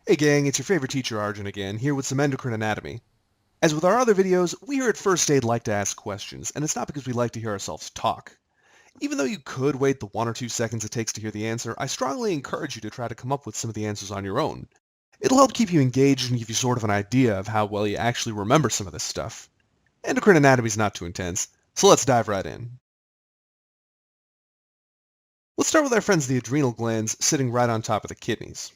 Hey gang, it's your favorite teacher Arjun again, here with some endocrine anatomy. As with our other videos, we here at First Aid like to ask questions, and it's not because we like to hear ourselves talk. Even though you could wait the 1 or 2 seconds it takes to hear the answer, I strongly encourage you to try to come up with some of the answers on your own. It'll help keep you engaged and give you sort of an idea of how well you actually remember some of this stuff. Endocrine anatomy's not too intense, so let's dive right in. Let's start with our friends the adrenal glands sitting right on top of the kidneys.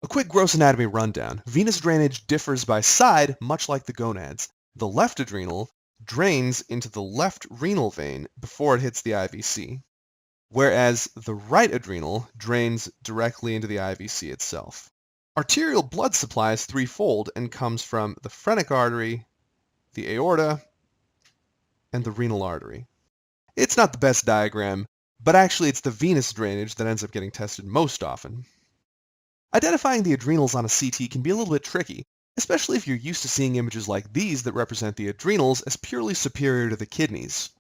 A quick gross anatomy rundown. Venous drainage differs by side, much like the gonads. The left adrenal drains into the left renal vein before it hits the IVC, whereas the right adrenal drains directly into the IVC itself. Arterial blood supply is threefold and comes from the phrenic artery, the aorta, and the renal artery. It's not the best diagram, but actually it's the venous drainage that ends up getting tested most often. Identifying the adrenals on a CT can be a little bit tricky, especially if you're used to seeing images like these that represent the adrenals as purely superior to the kidneys.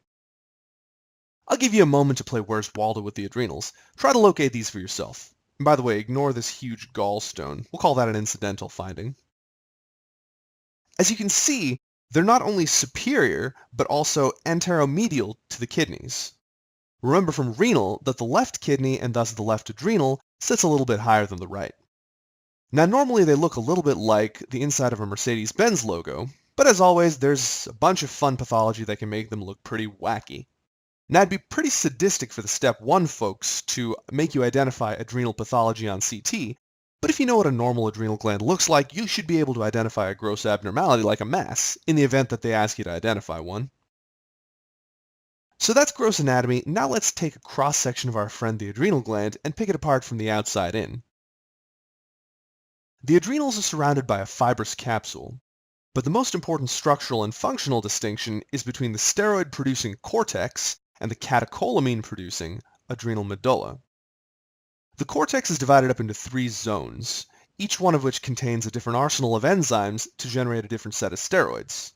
I'll give you a moment to play Where's Waldo with the adrenals. Try to locate these for yourself. And by the way, ignore this huge gallstone. We'll call that an incidental finding. As you can see, they're not only superior, but also anteromedial to the kidneys. Remember from renal that the left kidney, and thus the left adrenal, sits a little bit higher than the right. Now normally they look a little bit like the inside of a Mercedes-Benz logo, but as always there's a bunch of fun pathology that can make them look pretty wacky. Now it'd be pretty sadistic for the step 1 folks to make you identify adrenal pathology on CT, but if you know what a normal adrenal gland looks like, you should be able to identify a gross abnormality like a mass, in the event that they ask you to identify one. So that's gross anatomy. Now let's take a cross-section of our friend the adrenal gland and pick it apart from the outside in. The adrenals are surrounded by a fibrous capsule, but the most important structural and functional distinction is between the steroid-producing cortex and the catecholamine-producing adrenal medulla. The cortex is divided up into 3 zones, each one of which contains a different arsenal of enzymes to generate a different set of steroids.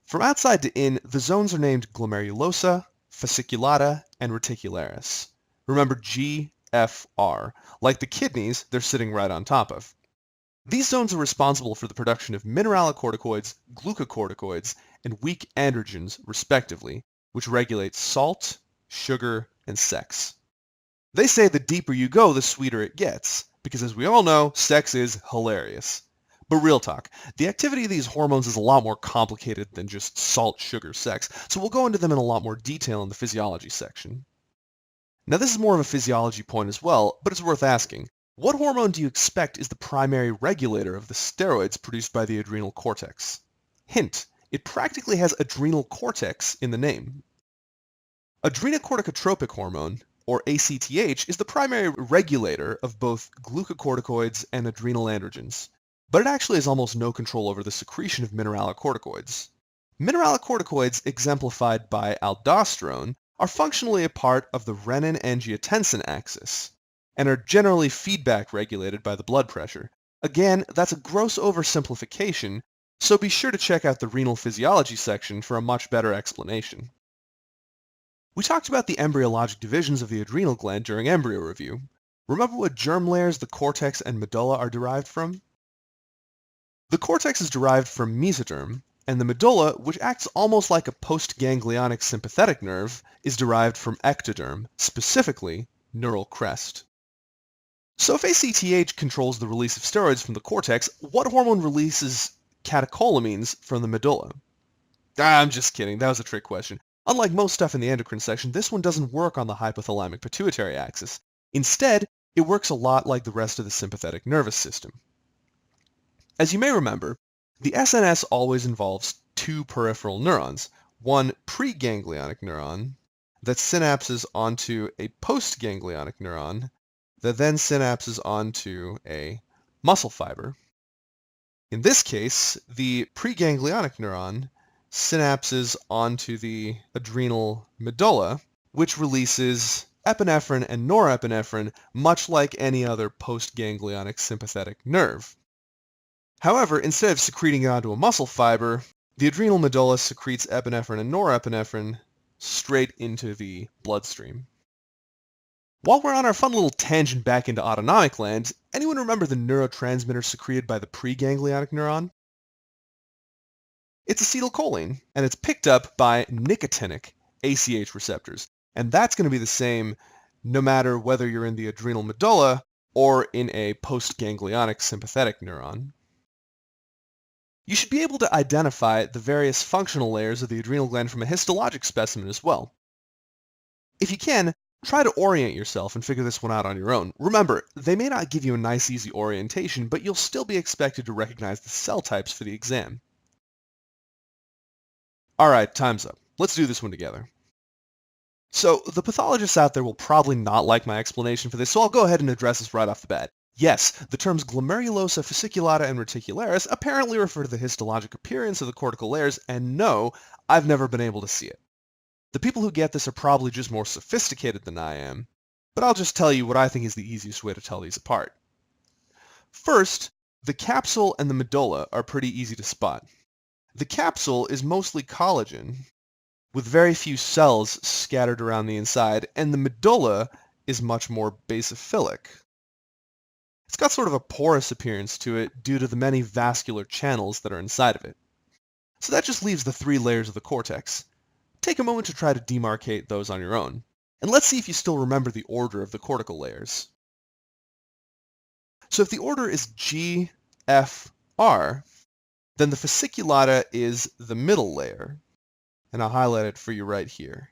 From outside to in, the zones are named glomerulosa, fasciculata, and reticularis. Remember G, F, R. Like the kidneys, they're sitting right on top of. These zones are responsible for the production of mineralocorticoids, glucocorticoids, and weak androgens, respectively, which regulate salt, sugar, and sex. They say the deeper you go, the sweeter it gets, because as we all know, sex is hilarious. But real talk, the activity of these hormones is a lot more complicated than just salt, sugar, sex, so we'll go into them in a lot more detail in the physiology section. Now this is more of a physiology point as well, but it's worth asking. What hormone do you expect is the primary regulator of the steroids produced by the adrenal cortex? Hint, it practically has adrenal cortex in the name. Adrenocorticotropic hormone, or ACTH, is the primary regulator of both glucocorticoids and adrenal androgens, but it actually has almost no control over the secretion of mineralocorticoids. Mineralocorticoids, exemplified by aldosterone, are functionally a part of the renin-angiotensin axis, and are generally feedback regulated by the blood pressure. Again, that's a gross oversimplification, so be sure to check out the renal physiology section for a much better explanation. We talked about the embryologic divisions of the adrenal gland during embryo review. Remember what germ layers the cortex and medulla are derived from? The cortex is derived from mesoderm, and the medulla, which acts almost like a postganglionic sympathetic nerve, is derived from ectoderm, specifically neural crest. So if ACTH controls the release of steroids from the cortex, what hormone releases catecholamines from the medulla? I'm just kidding, that was a trick question. Unlike most stuff in the endocrine section, this one doesn't work on the hypothalamic pituitary axis. Instead, it works a lot like the rest of the sympathetic nervous system. As you may remember, the SNS always involves 2 peripheral neurons, one preganglionic neuron that synapses onto a postganglionic neuron that then synapses onto a muscle fiber. In this case, the preganglionic neuron synapses onto the adrenal medulla, which releases epinephrine and norepinephrine, much like any other postganglionic sympathetic nerve. However, instead of secreting it onto a muscle fiber, the adrenal medulla secretes epinephrine and norepinephrine straight into the bloodstream. While we're on our fun little tangent back into autonomic glands, anyone remember the neurotransmitter secreted by the preganglionic neuron? It's acetylcholine, and it's picked up by nicotinic ACH receptors. And that's going to be the same no matter whether you're in the adrenal medulla or in a postganglionic sympathetic neuron. You should be able to identify the various functional layers of the adrenal gland from a histologic specimen as well. If you can, try to orient yourself and figure this one out on your own. Remember, they may not give you a nice easy orientation, but you'll still be expected to recognize the cell types for the exam. Alright, time's up. Let's do this one together. So, the pathologists out there will probably not like my explanation for this, so I'll go ahead and address this right off the bat. Yes, the terms glomerulosa fasciculata and reticularis apparently refer to the histologic appearance of the cortical layers, and no, I've never been able to see it. The people who get this are probably just more sophisticated than I am, but I'll just tell you what I think is the easiest way to tell these apart. First, the capsule and the medulla are pretty easy to spot. The capsule is mostly collagen, with very few cells scattered around the inside, and the medulla is much more basophilic. It's got sort of a porous appearance to it due to the many vascular channels that are inside of it. So that just leaves the three layers of the cortex. Take a moment to try to demarcate those on your own, and let's see if you still remember the order of the cortical layers. So if the order is G, F, R, then the fasciculata is the middle layer, and I'll highlight it for you right here.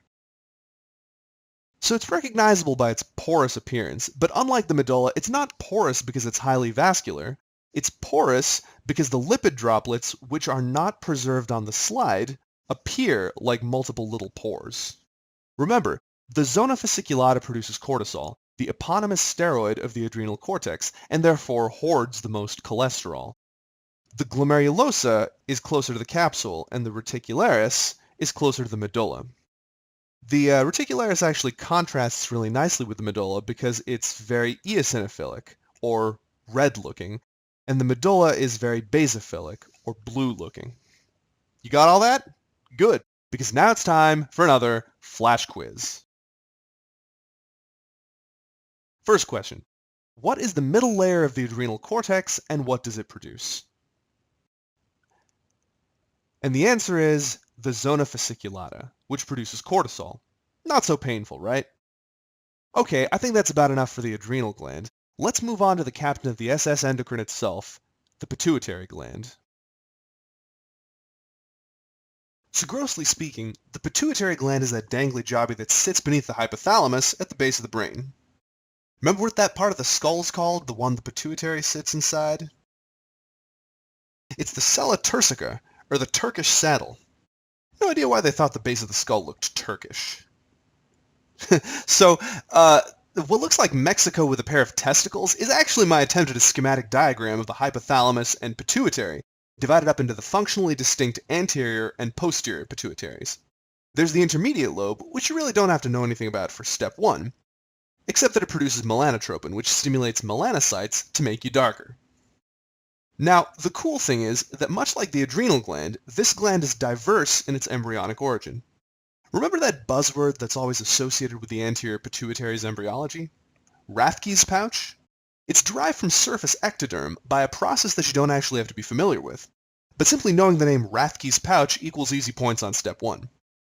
So it's recognizable by its porous appearance, but unlike the medulla, it's not porous because it's highly vascular. It's porous because the lipid droplets, which are not preserved on the slide, appear like multiple little pores. Remember, the zona fasciculata produces cortisol, the eponymous steroid of the adrenal cortex, and therefore hoards the most cholesterol. The glomerulosa is closer to the capsule, and the reticularis is closer to the medulla. The reticularis actually contrasts really nicely with the medulla because it's very eosinophilic, or red-looking, and the medulla is very basophilic, or blue-looking. You got all that? Good, because now it's time for another flash quiz. First question. What is the middle layer of the adrenal cortex, and what does it produce? And the answer is the zona fasciculata, which produces cortisol. Not so painful, right? Okay, I think that's about enough for the adrenal gland. Let's move on to the captain of the SS endocrine itself, the pituitary gland. So grossly speaking, the pituitary gland is that dangly jobby that sits beneath the hypothalamus at the base of the brain. Remember what that part of the skull is called, the one the pituitary sits inside? It's the sella turcica, or the Turkish saddle. No idea why they thought the base of the skull looked Turkish. So, what looks like Mexico with a pair of testicles is actually my attempt at a schematic diagram of the hypothalamus and pituitary, divided up into the functionally distinct anterior and posterior pituitaries. There's the intermediate lobe, which you really don't have to know anything about for step 1, except that it produces melanotropin, which stimulates melanocytes to make you darker. Now, the cool thing is that much like the adrenal gland, this gland is diverse in its embryonic origin. Remember that buzzword that's always associated with the anterior pituitary's embryology? Rathke's pouch? It's derived from surface ectoderm by a process that you don't actually have to be familiar with, but simply knowing the name Rathke's pouch equals easy points on step 1.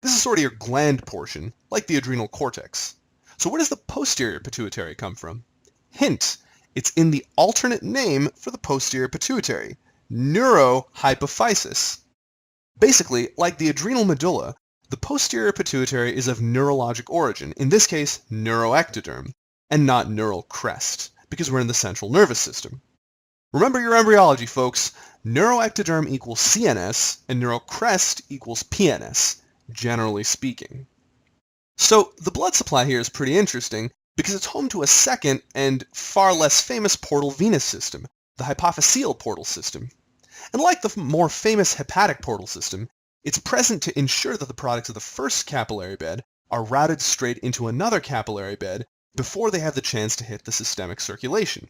This is sort of your gland portion, like the adrenal cortex. So where does the posterior pituitary come from? Hint! It's in the alternate name for the posterior pituitary, neurohypophysis. Basically, like the adrenal medulla, the posterior pituitary is of neurologic origin, in this case neuroectoderm, and not neural crest, because we're in the central nervous system. Remember your embryology, folks. Neuroectoderm equals CNS, and neural crest equals PNS, generally speaking. So the blood supply here is pretty interesting, because it's home to a second and far less famous portal venous system, the hypophyseal portal system. And like the more famous hepatic portal system, it's present to ensure that the products of the first capillary bed are routed straight into another capillary bed before they have the chance to hit the systemic circulation.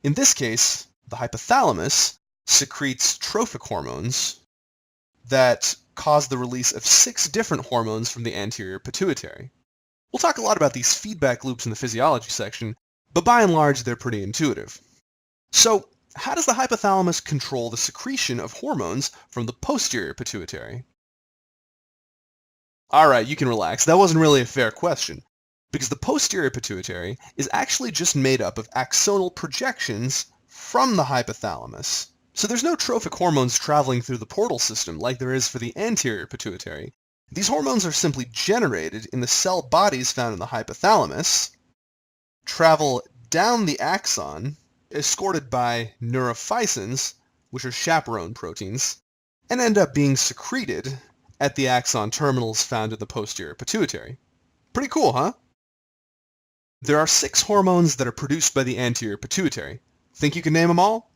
In this case, the hypothalamus secretes trophic hormones that cause the release of 6 different hormones from the anterior pituitary. We'll talk a lot about these feedback loops in the physiology section, but by and large they're pretty intuitive. So, how does the hypothalamus control the secretion of hormones from the posterior pituitary? Alright, you can relax. That wasn't really a fair question, because the posterior pituitary is actually just made up of axonal projections from the hypothalamus. So there's no trophic hormones traveling through the portal system like there is for the anterior pituitary. These hormones are simply generated in the cell bodies found in the hypothalamus, travel down the axon, escorted by neurophycins, which are chaperone proteins, and end up being secreted at the axon terminals found in the posterior pituitary. Pretty cool, huh? There are 6 hormones that are produced by the anterior pituitary. Think you can name them all?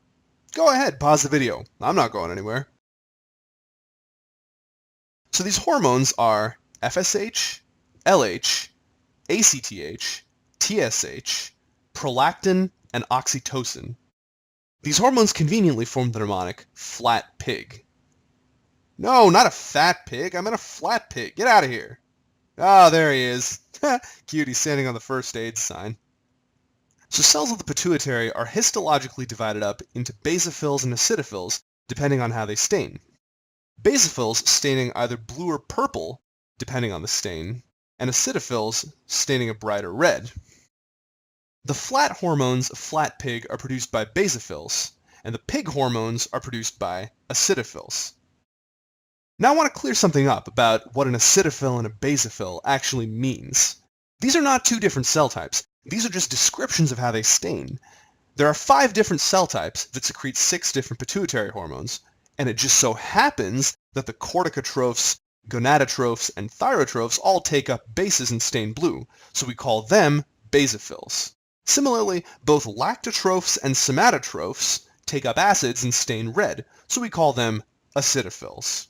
Go ahead, pause the video. I'm not going anywhere. So these hormones are FSH, LH, ACTH, TSH, prolactin, and oxytocin. These hormones conveniently form the mnemonic flat pig. No, not a fat pig. I meant a flat pig. Get out of here. Ah, there he is. Cute, he's standing on the first aid sign. So cells of the pituitary are histologically divided up into basophils and acidophils, depending on how they stain. Basophils staining either blue or purple, depending on the stain, and acidophils staining a brighter red. The flat hormones of flat pig are produced by basophils, and the pig hormones are produced by acidophils. Now I want to clear something up about what an acidophil and a basophil actually means. These are not 2 different cell types. These are just descriptions of how they stain. There are 5 different cell types that secrete 6 different pituitary hormones, and it just so happens that the corticotrophs, gonadotrophs, and thyrotrophs all take up bases and stain blue, so we call them basophils. Similarly, both lactotrophs and somatotrophs take up acids and stain red, so we call them acidophils.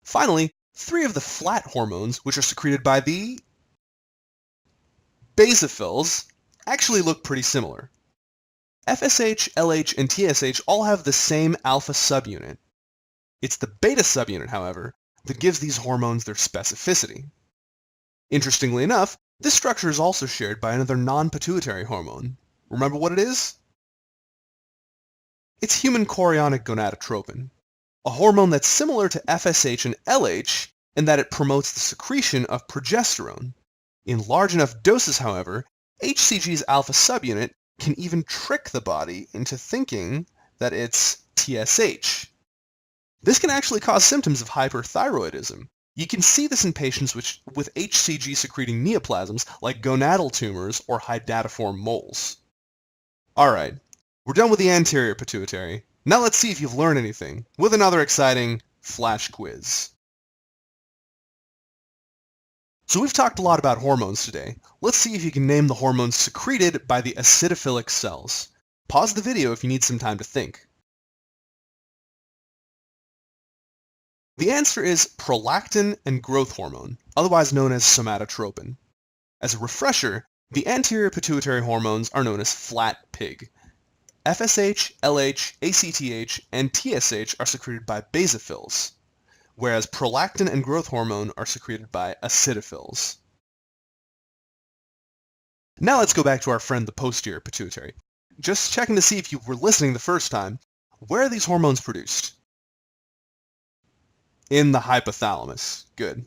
Finally, 3 of the flat hormones, which are secreted by the basophils, actually look pretty similar. FSH, LH, and TSH all have the same alpha subunit. It's the beta subunit, however, that gives these hormones their specificity. Interestingly enough, this structure is also shared by another non-pituitary hormone. Remember what it is? It's human chorionic gonadotropin, a hormone that's similar to FSH and LH in that it promotes the secretion of progesterone. In large enough doses, however, HCG's alpha subunit can even trick the body into thinking that it's TSH. This can actually cause symptoms of hyperthyroidism. You can see this in patients with HCG secreting neoplasms like gonadal tumors or hydatiform moles. Alright, we're done with the anterior pituitary. Now let's see if you've learned anything with another exciting flash quiz. So we've talked a lot about hormones today. Let's see if you can name the hormones secreted by the acidophilic cells. Pause the video if you need some time to think. The answer is prolactin and growth hormone, otherwise known as somatotropin. As a refresher, the anterior pituitary hormones are known as flat pig. FSH, LH, ACTH, and TSH are secreted by basophils, whereas prolactin and growth hormone are secreted by acidophils. Now let's go back to our friend the posterior pituitary. Just checking to see if you were listening the first time, where are these hormones produced? In the hypothalamus. Good.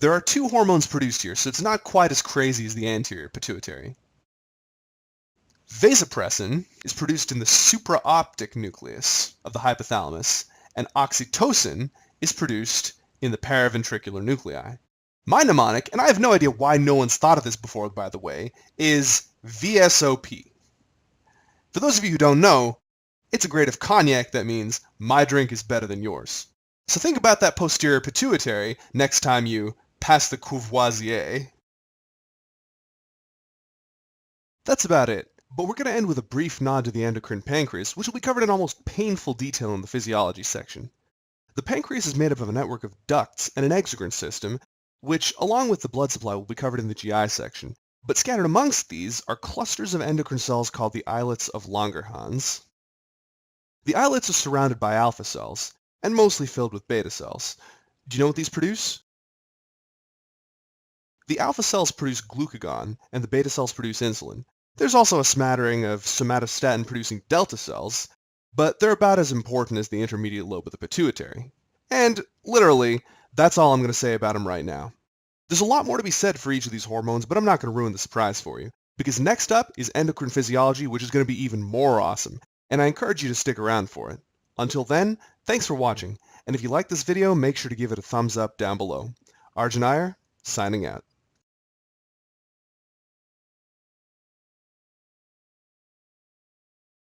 There are 2 hormones produced here, so it's not quite as crazy as the anterior pituitary. Vasopressin is produced in the supraoptic nucleus of the hypothalamus, and oxytocin is produced in the paraventricular nuclei. My mnemonic, and I have no idea why no one's thought of this before, by the way, is VSOP. For those of you who don't know, it's a grade of cognac that means my drink is better than yours. So think about that posterior pituitary next time you pass the Courvoisier. That's about it, but we're going to end with a brief nod to the endocrine pancreas, which will be covered in almost painful detail in the physiology section. The pancreas is made up of a network of ducts and an exocrine system, which, along with the blood supply, will be covered in the GI section. But scattered amongst these are clusters of endocrine cells called the islets of Langerhans. The islets are surrounded by alpha cells, and mostly filled with beta cells. Do you know what these produce? The alpha cells produce glucagon, and the beta cells produce insulin. There's also a smattering of somatostatin-producing delta cells, but they're about as important as the intermediate lobe of the pituitary. And, literally, that's all I'm going to say about them right now. There's a lot more to be said for each of these hormones, but I'm not going to ruin the surprise for you, because next up is endocrine physiology, which is going to be even more awesome, and I encourage you to stick around for it. Until then, thanks for watching, and if you like this video, make sure to give it a thumbs up down below. Arjun Iyer, signing out.